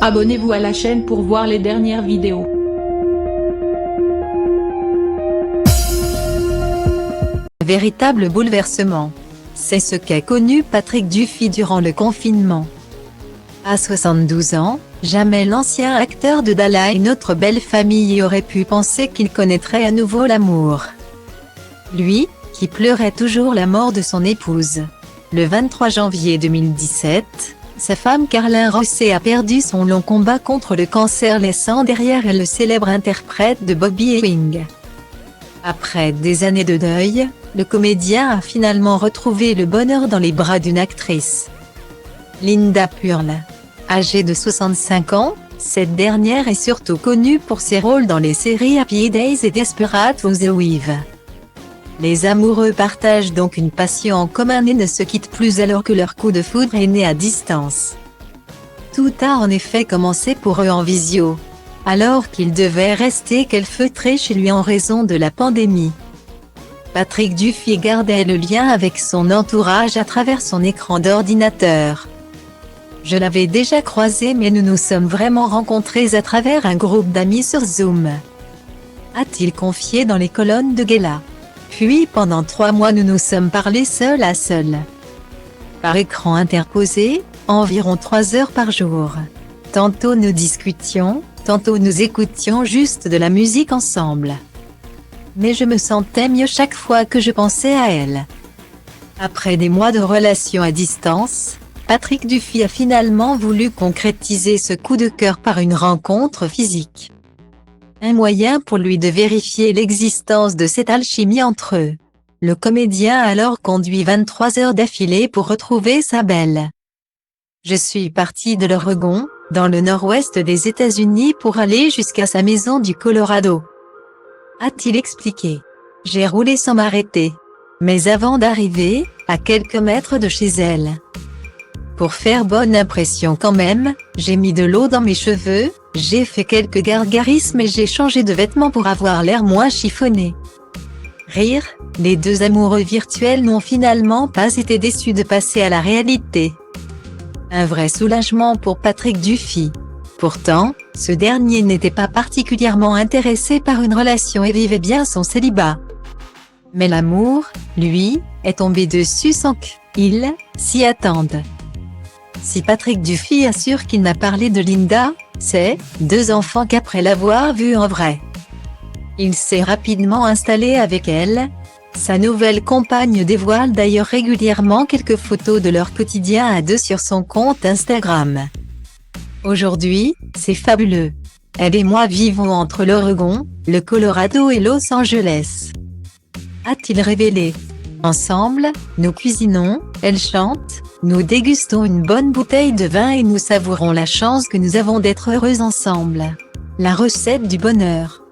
Abonnez-vous à la chaîne pour voir les dernières vidéos. Véritable bouleversement. C'est ce qu'a connu Patrick Dufy durant le confinement. À 72 ans, jamais l'ancien acteur de Dallas et Notre belle famille aurait pu penser qu'il connaîtrait à nouveau l'amour. Lui, qui pleurait toujours la mort de son épouse. Le 23 janvier 2017, sa femme Carlin Rosset a perdu son long combat contre le cancer, laissant derrière elle le célèbre interprète de Bobby Ewing. Après des années de deuil, le comédien a finalement retrouvé le bonheur dans les bras d'une actrice. Linda Purl. Âgée de 65 ans, cette dernière est surtout connue pour ses rôles dans les séries Happy Days et Desperate Housewives. Les amoureux partagent donc une passion en commun et ne se quittent plus alors que leur coup de foudre est né à distance. Tout a en effet commencé pour eux en visio, alors qu'ils devaient rester calfeutrés chez lui en raison de la pandémie. Patrick Dufy gardait le lien avec son entourage à travers son écran d'ordinateur. Je l'avais déjà croisé, mais nous nous sommes vraiment rencontrés à travers un groupe d'amis sur Zoom, a-t-il confié dans les colonnes de Gala. Puis pendant 3 mois nous nous sommes parlé seul à seul. Par écran interposé, environ 3 heures par jour. Tantôt nous discutions, tantôt nous écoutions juste de la musique ensemble. Mais je me sentais mieux chaque fois que je pensais à elle. Après des mois de relation à distance, Patrick Dufy a finalement voulu concrétiser ce coup de cœur par une rencontre physique. Un moyen pour lui de vérifier l'existence de cette alchimie entre eux. Le comédien a alors conduit 23 heures d'affilée pour retrouver sa belle. Je suis parti de l'Oregon, dans le nord-ouest des États-Unis pour aller jusqu'à sa maison du Colorado, a-t-il expliqué. J'ai roulé sans m'arrêter. Mais avant d'arriver, à quelques mètres de chez elle, pour faire bonne impression quand même, j'ai mis de l'eau dans mes cheveux, j'ai fait quelques gargarismes et j'ai changé de vêtements pour avoir l'air moins chiffonné. Rire, les deux amoureux virtuels n'ont finalement pas été déçus de passer à la réalité. Un vrai soulagement pour Patrick Dufy. Pourtant, ce dernier n'était pas particulièrement intéressé par une relation et vivait bien son célibat. Mais l'amour, lui, est tombé dessus sans qu'il s'y attende. Si Patrick Dufy assure qu'il n'a parlé de Linda, ses 2 enfants qu'après l'avoir vue en vrai. Il s'est rapidement installé avec elle. Sa nouvelle compagne dévoile d'ailleurs régulièrement quelques photos de leur quotidien à 2 sur son compte Instagram. Aujourd'hui, c'est fabuleux. Elle et moi vivons entre l'Oregon, le Colorado et Los Angeles, a-t-il révélé. Ensemble, nous cuisinons, elle chante, nous dégustons une bonne bouteille de vin et nous savourons la chance que nous avons d'être heureux ensemble. La recette du bonheur.